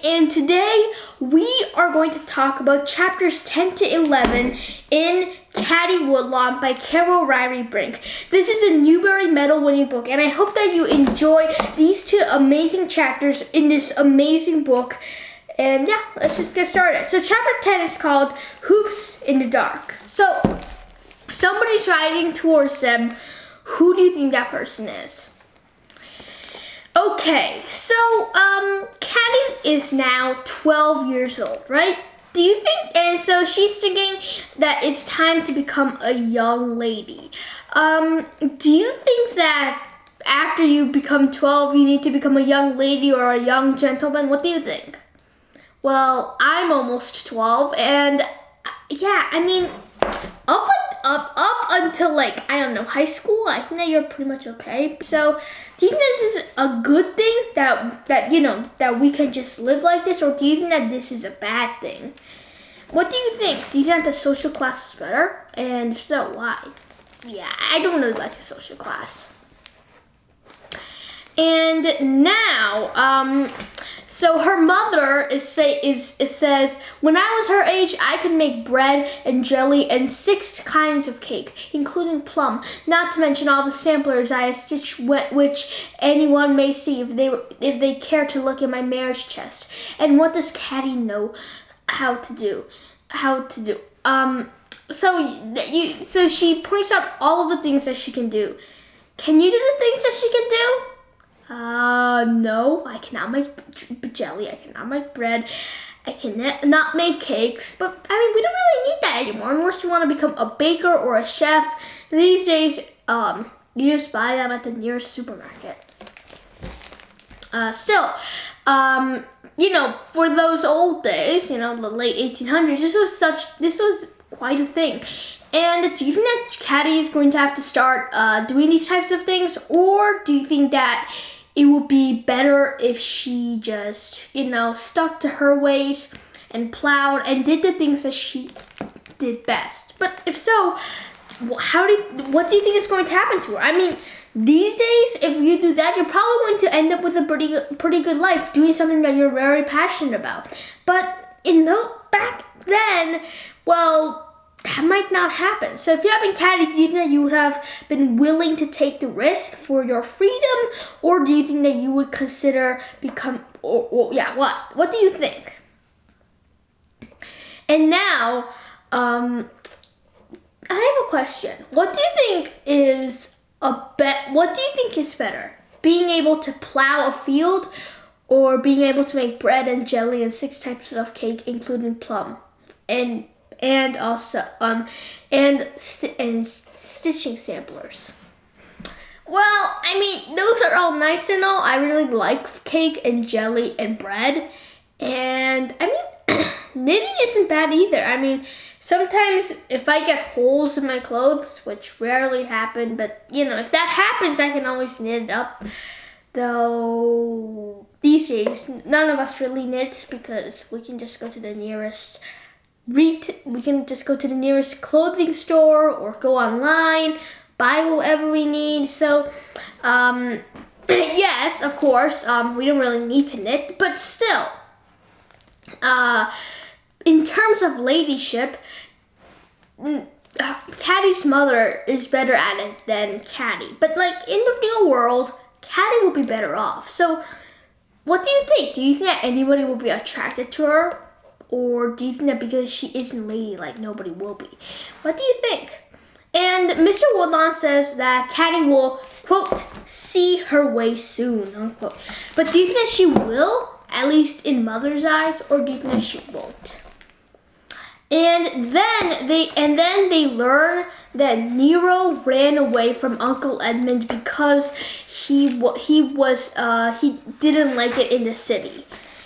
And today we are going to talk about chapters 10 to 11 in Caddie Woodlawn by Carol Ryrie Brink. This is a Newbery Medal winning book, and I hope that you enjoy these two amazing chapters in this amazing book. And yeah, let's just get started. So chapter 10 is called Hoofs in the Dark. So somebody's riding towards them. Who do you think that person is? Okay, so Caddie is now 12 years old, right? Do you think, and so she's thinking that it's time to become a young lady. Do you think that after you become 12, you need to become a young lady or a young gentleman? What do you think? Well, I'm almost 12, and yeah, I mean, up until like, I don't know, high school, I think that you're pretty much okay. So do you think this is a good thing that you know, that we can just live like this, or do you think that this is a bad thing? What do you think? Do you think that the social class is better? And if so, why? Yeah, I don't really like the social class. And now, so her mother says, when I was her age, I could make bread and jelly and 6 kinds of cake, including plum, not to mention all the samplers I have stitched, which anyone may see if they care to look in my marriage chest. And what does Caddie know how to do? So she points out all of the things that she can do. Can you do the things that she can do? No, I cannot make jelly, I cannot make bread, I cannot make cakes, but I mean, we don't really need that anymore unless you want to become a baker or a chef. These days, you just buy them at the nearest supermarket. You know, for those old days, you know, the late 1800s, this was quite a thing. And do you think that Caddie is going to have to start doing these types of things, or do you think that it would be better if she just, you know, stuck to her ways and plowed and did the things that she did best? But if so, what do you think is going to happen to her? I mean, these days, if you do that, you're probably going to end up with a pretty good life, doing something that you're very passionate about. But back then, well, that might not happen. So if you have been Caddie, do you think that you would have been willing to take the risk for your freedom, or do you think that you would consider what do you think? And now, I have a question. What do you think is better? Being able to plow a field, or being able to make bread and jelly and 6 types of cake, including plum, and also stitching samplers? Well, I mean, those are all nice and all. I really like cake and jelly and bread, and I mean, knitting isn't bad either. I mean, sometimes if I get holes in my clothes, which rarely happen, but you know, if that happens, I can always knit it up. Though these days, none of us really knits because we can just go to the nearest clothing store or go online, buy whatever we need. So, yes, of course, we don't really need to knit, but still, in terms of ladyship, Caddie's mother is better at it than Caddie. But like in the real world, Caddie will be better off. So, what do you think? Do you think that anybody will be attracted to her? Or do you think that because she isn't ladylike, nobody will be? What do you think? And Mr. Woodlawn says that Caddie will, quote, see her way soon, unquote. But do you think that she will, at least in Mother's eyes, or do you think that she won't? And then they learn that Nero ran away from Uncle Edmund because he didn't like it in the city.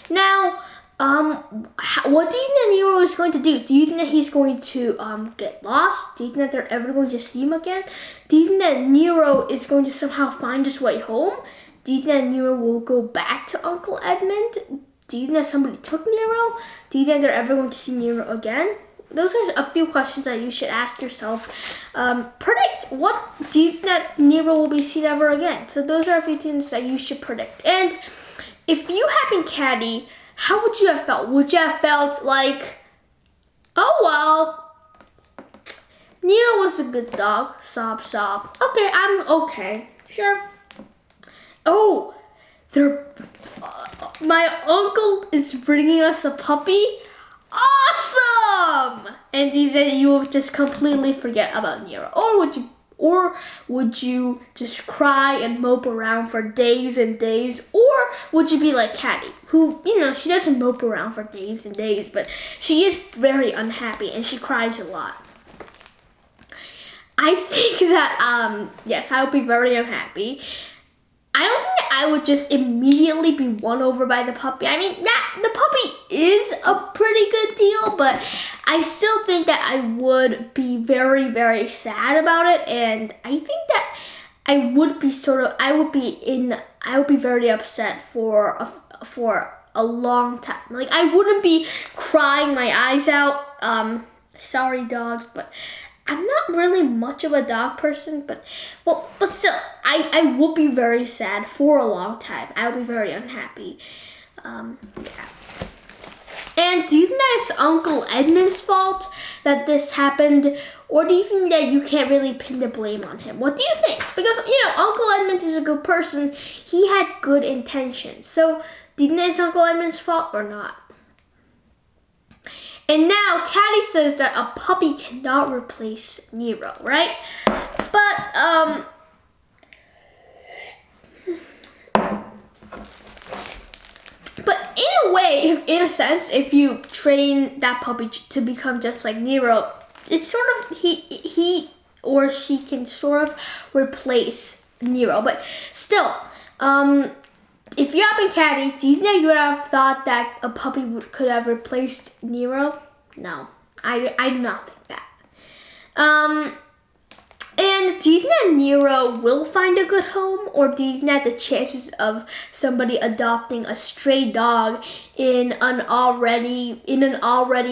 Now, what do you think that Nero is going to do? Do you think that he's going to get lost? Do you think that they're ever going to see him again? Do you think that Nero is going to somehow find his way home? Do you think that Nero will go back to Uncle Edmund? Do you think that somebody took Nero? Do you think they're ever going to see Nero again? Those are a few questions that you should ask yourself. Predict. What do you think that Nero will be seen ever again? So those are a few things that you should predict. And if you had been Caddie, how would you have felt? Would you have felt like, oh well, Nero was a good dog. Sob, sob. Okay, I'm okay. Sure. Oh, my uncle is bringing us a puppy. Awesome! And then you will just completely forget about Nero. Or would you just cry and mope around for days and days? Or would you be like Caddie, who, she doesn't mope around for days and days, but she is very unhappy and she cries a lot. I think that, yes, I would be very unhappy. I don't think that I would just immediately be won over by the puppy. I mean, the puppy is a pretty good deal, but I still think that I would be very, very sad about it, and I think that I would be very upset for a long time. Like, I wouldn't be crying my eyes out. Sorry, dogs, but I'm not really much of a dog person, but still, I would be very sad for a long time. I would be very unhappy. Yeah. And do you think that it's Uncle Edmund's fault that this happened, or do you think that you can't really pin the blame on him? What do you think? Because, Uncle Edmund is a good person. He had good intentions. So, do you think that it's Uncle Edmund's fault or not? And now, Caddie says that a puppy cannot replace Nero, right? But, in a way, in a sense, if you train that puppy to become just like Nero, it's sort of, he or she can sort of replace Nero. But still, if you had been Caddie, do you think that you would have thought that a puppy could have replaced Nero? No, I do not think that. And do you think that Nero will find a good home, or do you think that the chances of somebody adopting a stray dog in an already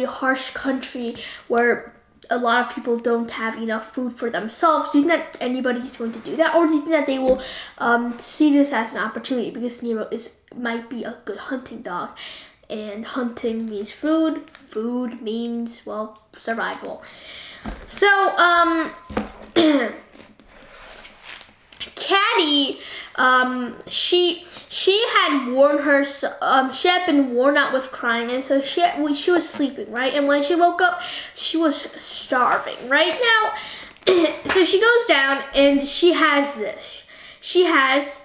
harsh country where a lot of people don't have enough food for themselves, do you think that anybody's going to do that, or do you think that they will see this as an opportunity because Nero might be a good hunting dog, and hunting means food, food means, well, survival. So Caddie, she had she had been worn out with crying, and so she was sleeping, right? And when she woke up, she was starving, right? Now, so she goes down and she has this. She has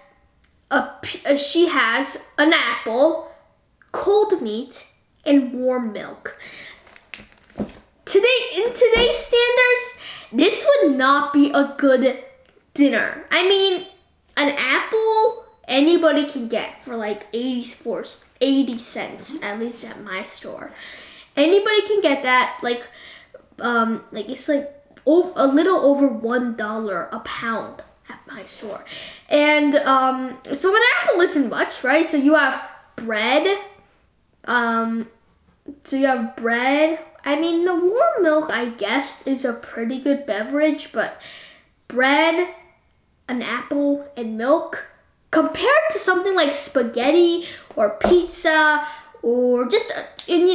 an apple, cold meat, and warm milk. In today's standards, this would not be a good dinner. I mean, an apple anybody can get for like 80 cents, at least at my store. Anybody can get that, like it's like a little over $1 a pound at my store. And so an apple isn't much, right? So you have bread. I mean, the warm milk, I guess, is a pretty good beverage, but bread, an apple, and milk, compared to something like spaghetti or pizza, or just an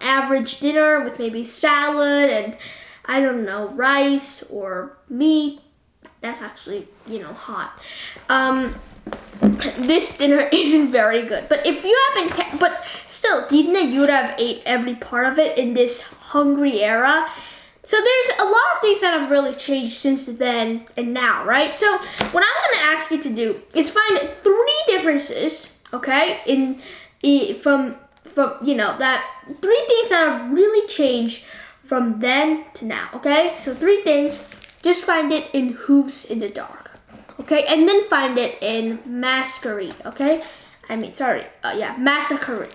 average dinner with maybe salad and, I don't know, rice or meat. That's actually, hot. This dinner isn't very good. But if you haven't, but still, do you think that you would have ate every part of it in this hungry era? So there's a lot of things that have really changed since then and now, right? So what I'm gonna ask you to do is find 3 differences, okay, from from, that 3 things that have really changed from then to now, okay? So 3 things, just find it in Hooves in the Dark, okay? And then find it in Masquerade, okay? Massacre.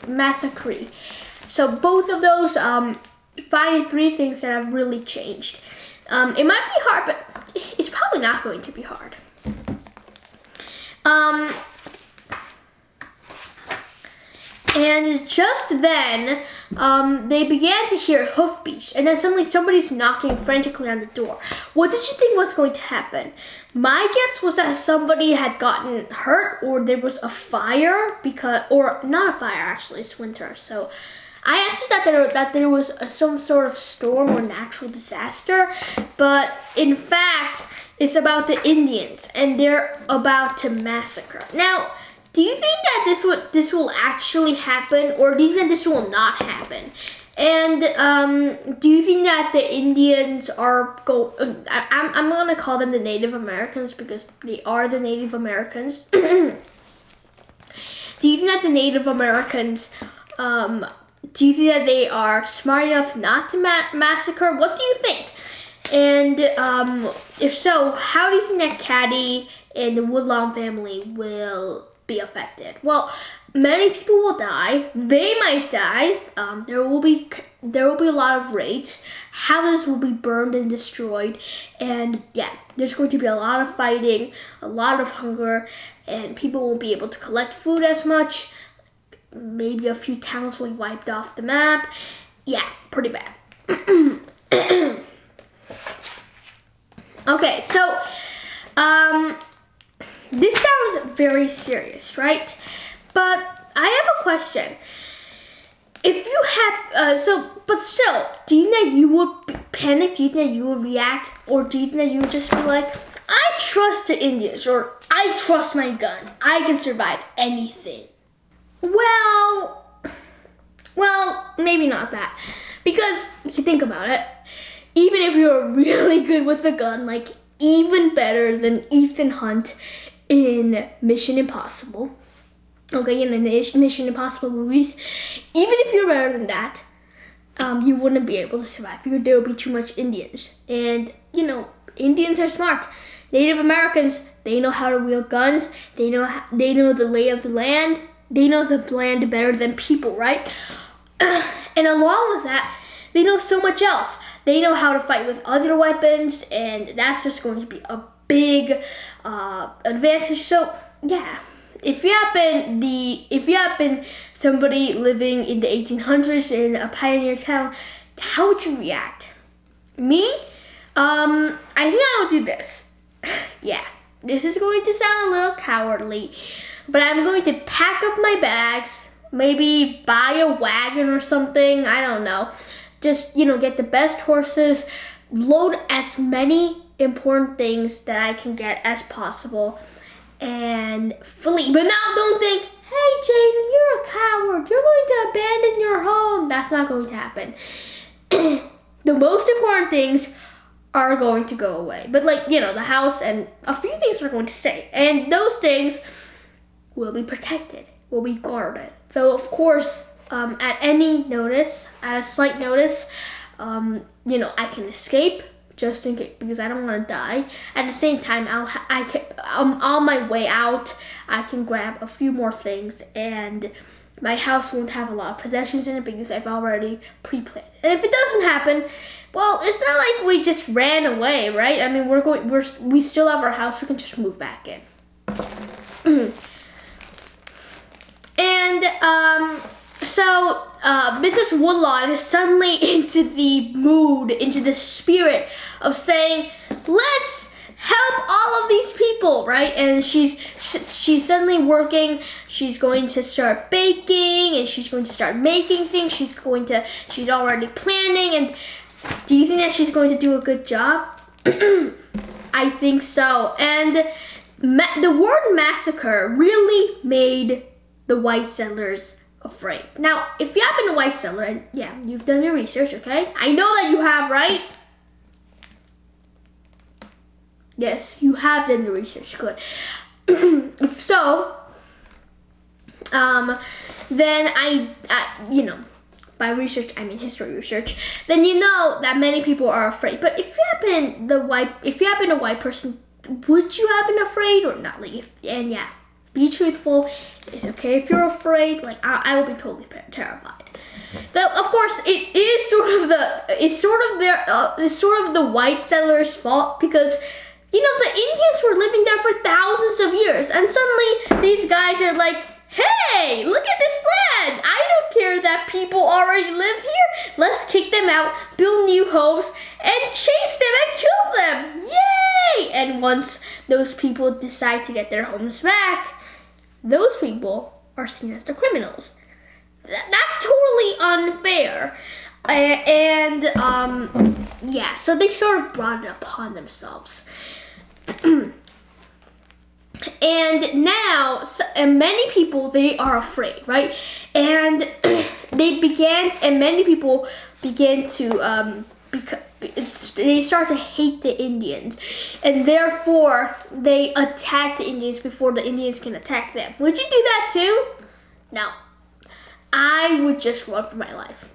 So both of those, find 3 things that have really changed. It might be hard, but it's probably not going to be hard. And just then, they began to hear hoofbeats, and then suddenly somebody's knocking frantically on the door. What did you think was going to happen? My guess was that somebody had gotten hurt, or there was a fire, or not a fire, actually, it's winter. So I actually thought that there was some sort of storm or natural disaster, but in fact, it's about the Indians, and they're about to massacre. Now, do you think that this will actually happen, or do you think this will not happen? And do you think that the Indians are I'm gonna call them the Native Americans because they are the Native Americans. Do you think that the Native Americans, do you think that they are smart enough not to massacre? What do you think? And if so, how do you think that Caddie and the Woodlawn family will be affected? Well, many people will die. They might die. There will be a lot of raids. Houses will be burned and destroyed, and yeah, there's going to be a lot of fighting, a lot of hunger, and people won't be able to collect food as much. Maybe a few towns will be wiped off the map. Yeah, pretty bad. Okay, so this sounds very serious, right? But I have a question. If you have, but still, do you think that you would panic? Do you think that you would react? Or do you think that you would just be like, I trust the Indians, or I trust my gun. I can survive anything? Well, maybe not that. Because if you think about it, even if you're really good with a gun, like even better than Ethan Hunt in Mission Impossible, okay, in the Mission Impossible movies, even if you're better than that, you wouldn't be able to survive because there would be too much Indians. And, Indians are smart. Native Americans, they know how to wield guns. They know the lay of the land. They know the land better than people, right? And along with that, they know so much else. They know how to fight with other weapons, and that's just going to be a big advantage. So, yeah. If you have been somebody living in the 1800s in a pioneer town, how would you react? Me? I think I would do this. Yeah, this is going to sound a little cowardly, but I'm going to pack up my bags, maybe buy a wagon or something, I don't know. Just, get the best horses, load as many important things that I can get as possible, and flee. But now don't think, hey Jaden, you're a coward. You're going to abandon your home. That's not going to happen. The most important things are going to go away. But the house and a few things are going to stay. And those things will be protected, will be guarded. So of course, at a slight notice, I can escape. Just in case, because I don't want to die. At the same time, on my way out, I can grab a few more things, and my house won't have a lot of possessions in it because I've already pre-planned. And if it doesn't happen, well, it's not like we just ran away, right? I mean, we still have our house. We can just move back in. And so Mrs. Woodlawn is suddenly into the mood, into the spirit of saying, let's help all of these people, right? And she's suddenly working. She's going to start baking, and she's going to start making things. She's already planning. And do you think that she's going to do a good job? I think so. And the word massacre really made the white settlers afraid. Now, if you have been a white settler, and yeah, you've done your research, okay? I know that you have, right? Yes, you have done your research, good. If so, then you know, by research, I mean history research, then you know that many people are afraid. But if you have been a white person, would you have been afraid or not? Like, and yeah, be truthful. It's okay if you're afraid. Like, I will be totally terrified. Though, of course, it's sort of the white settlers' fault, because you know the Indians were living there for thousands of years, and suddenly these guys are like, hey, look at this land. I don't care that people already live here. Let's kick them out, build new homes, and chase them and kill them. Yay! And once those people decide to get their homes back, those people are seen as the criminals. That's totally unfair. And yeah, so they sort of brought it upon themselves. And now, many people, they are afraid, right? And many people began to, they start to hate the Indians. And therefore, they attack the Indians before the Indians can attack them. Would you do that too? No. I would just run for my life.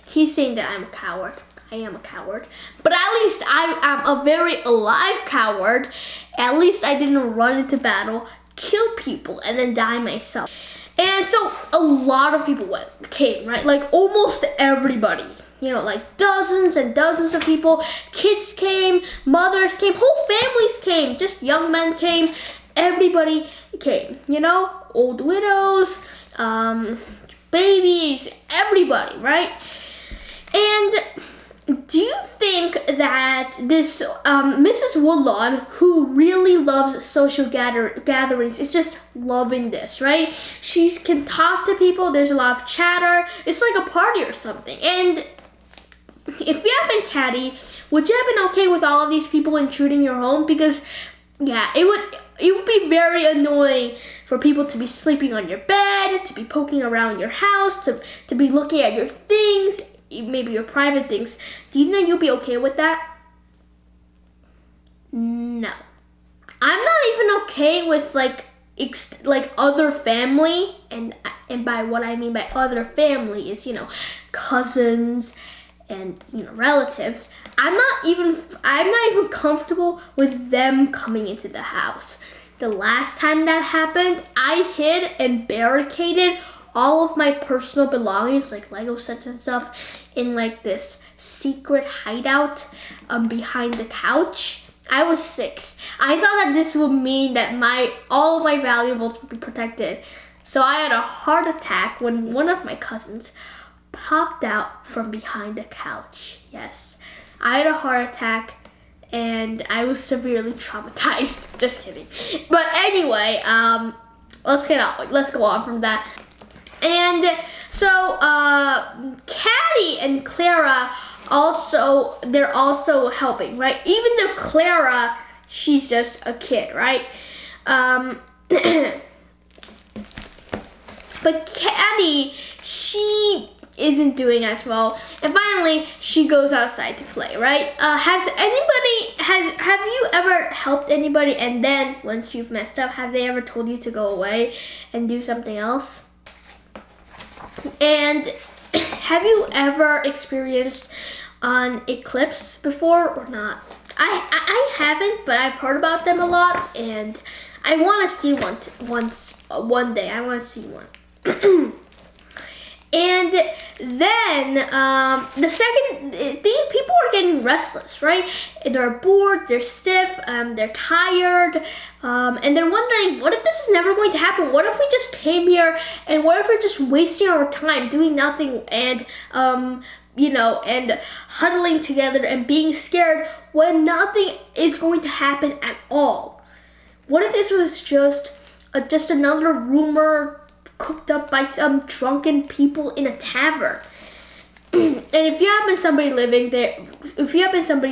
He's saying that I'm a coward. I am a coward. But at least I am a very alive coward. At least I didn't run into battle, kill people, and then die myself. And so a lot of people came, right? Like almost everybody. You know, like dozens and dozens of people. Kids came, mothers came, whole families came. Just young men came. Everybody came, you know? Old widows, babies, everybody, right? And do you think that this Mrs. Woodlawn, who really loves social gatherings, is just loving this, right? She can talk to people, there's a lot of chatter, it's like a party or something. And if you have been Caddie, would you have been okay with all of these people intruding your home? Because yeah, it would be very annoying for people to be sleeping on your bed, to be poking around your house, to be looking at your things, maybe your private things. Do you think you'll be okay with that? No. I'm not even okay with like other family, and by what I mean by other family is, you know, cousins and, you know, relatives. I'm not even comfortable with them coming into the house. The last time that happened, I hid and barricaded all of my personal belongings, like Lego sets and stuff, in like this secret hideout behind the couch. I was 6. I thought that this would mean that all of my valuables would be protected. So I had a heart attack when one of my cousins popped out from behind the couch. Yes, I had a heart attack and I was severely traumatized. Just kidding. But anyway, let's go on from that. And so Caddie and Clara they're also helping, right? Even though Clara, she's just a kid, right? But Caddie, she isn't doing as well. And finally, she goes outside to play, right? Have you ever helped anybody, and then once you've messed up, have they ever told you to go away and do something else? And have you ever experienced an eclipse before or not? I haven't, but I've heard about them a lot, and I want to see one day. I want to see one. And then the second thing, people are getting restless, right? They're bored, they're stiff, they're tired, and they're wondering, what if this is never going to happen? What if we just came here, and what if we're just wasting our time doing nothing, and you know, and huddling together and being scared when nothing is going to happen at all? What if this was just another rumor cooked up by some drunken people in a tavern? And if you have been somebody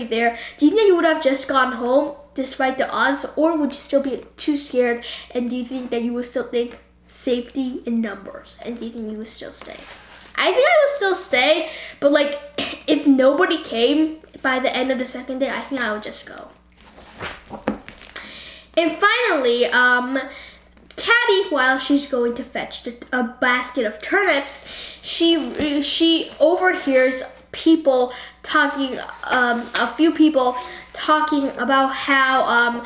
there, do you think you would have just gone home despite the odds, or would you still be too scared? And do you think that you would still think safety in numbers? And do you think you would still stay? I think I would still stay, but like if nobody came by the end of the second day, I think I would just go. And finally, Caddie, while she's going to fetch a basket of turnips, she overhears people talking, a few people talking about how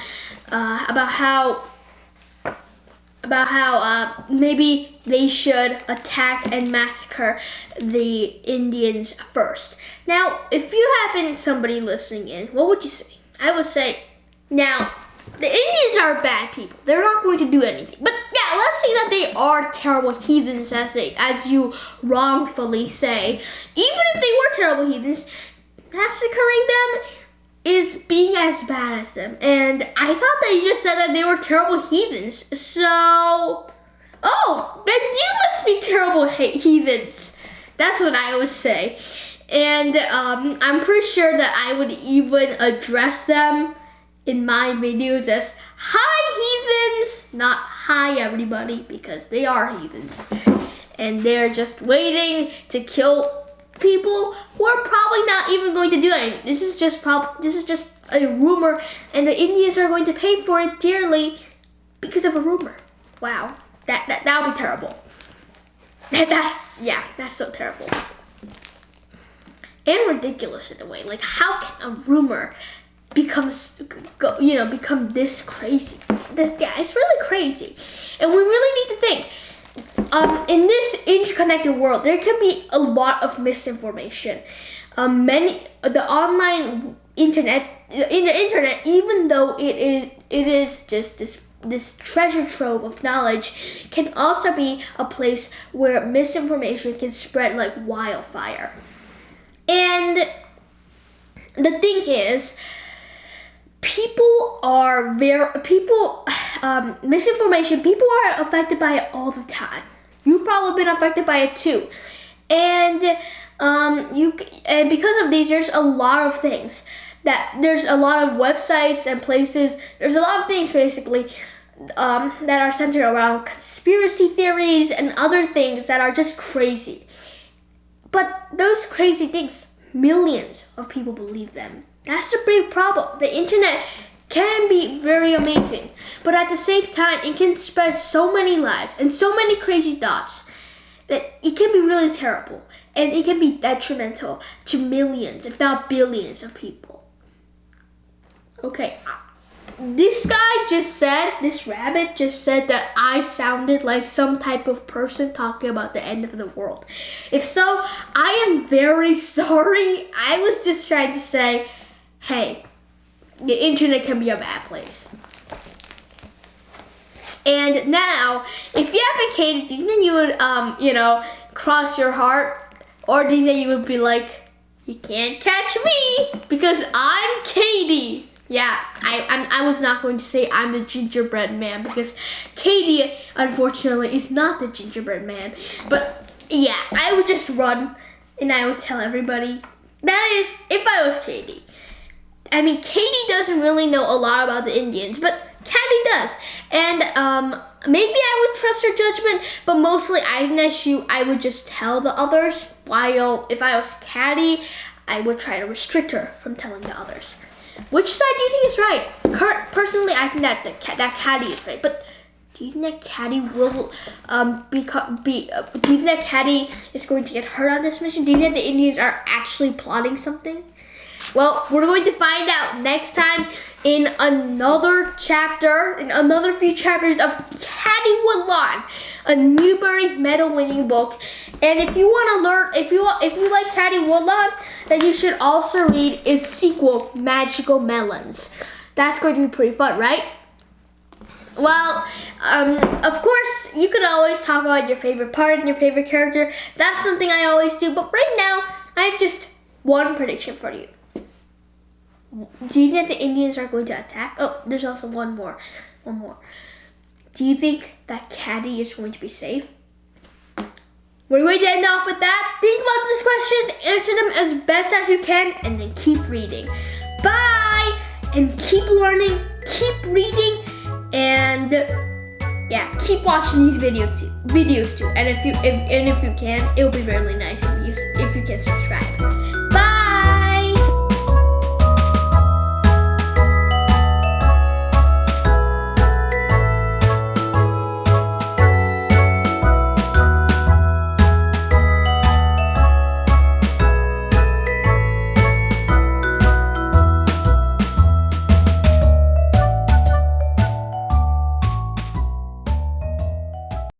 maybe they should attack and massacre the Indians first. Now, if you happen somebody listening in, what would you say? I would say, now, the Indians are bad people. They're not going to do anything. But yeah, let's say that they are terrible heathens, as you wrongfully say. Even if they were terrible heathens, massacring them is being as bad as them. And I thought that you just said that they were terrible heathens. So, oh, then you must be terrible heathens. That's what I would say. And I'm pretty sure that I would even address them in my videos as hi heathens, not hi everybody, because they are heathens. And they're just waiting to kill people who are probably not even going to do anything. This is just a rumor, and the Indians are going to pay for it dearly because of a rumor. Wow, that would be terrible. That's so terrible and ridiculous in a way. Like, how can a rumor become this crazy? It's really crazy, and we really need to think. In this interconnected world, there can be a lot of misinformation. The online internet, even though it is just this treasure trove of knowledge, can also be a place where misinformation can spread like wildfire. And the thing is, misinformation, people are affected by it all the time. You've probably been affected by it too. And because of these, there's a lot of things. There's a lot of websites and places, there's a lot of things basically that are centered around conspiracy theories and other things that are just crazy. But those crazy things, millions of people believe them. That's a big problem. The internet can be very amazing, but at the same time, it can spread so many lies and so many crazy thoughts that it can be really terrible, and it can be detrimental to millions, if not billions of people. Okay, this rabbit just said that I sounded like some type of person talking about the end of the world. If so, I am very sorry. I was just trying to say, hey, the internet can be a bad place. And now, if you have a Caddie, do you think you would, cross your heart? Or do you think you would be like, you can't catch me because I'm Caddie? Yeah, I was not going to say I'm the gingerbread man, because Caddie, unfortunately, is not the gingerbread man. But yeah, I would just run and I would tell everybody. That is, if I was Caddie. I mean, Caddie doesn't really know a lot about the Indians, but Caddie does. And maybe I would trust her judgment, but mostly I would just tell the others, while if I was Caddie, I would try to restrict her from telling the others. Which side do you think is right? Personally, I think that Caddie is right, but do you think that Caddie will do you think that Caddie is going to get hurt on this mission? Do you think that the Indians are actually plotting something? Well, we're going to find out next time in another few chapters of Caddie Woodlawn, a Newbery Medal winning book. And if you want to learn, if you like Caddie Woodlawn, then you should also read its sequel, Magical Melons. That's going to be pretty fun, right? Well, of course, you could always talk about your favorite part and your favorite character. That's something I always do. But right now, I have just one prediction for you. Do you think the Indians are going to attack? Oh, there's also one more. Do you think that Caddie is going to be safe? We're going to end off with that. Think about these questions, answer them as best as you can, and then keep reading. Bye! And keep learning, keep reading, and yeah, keep watching these videos too. And if you can, it'll be really nice if you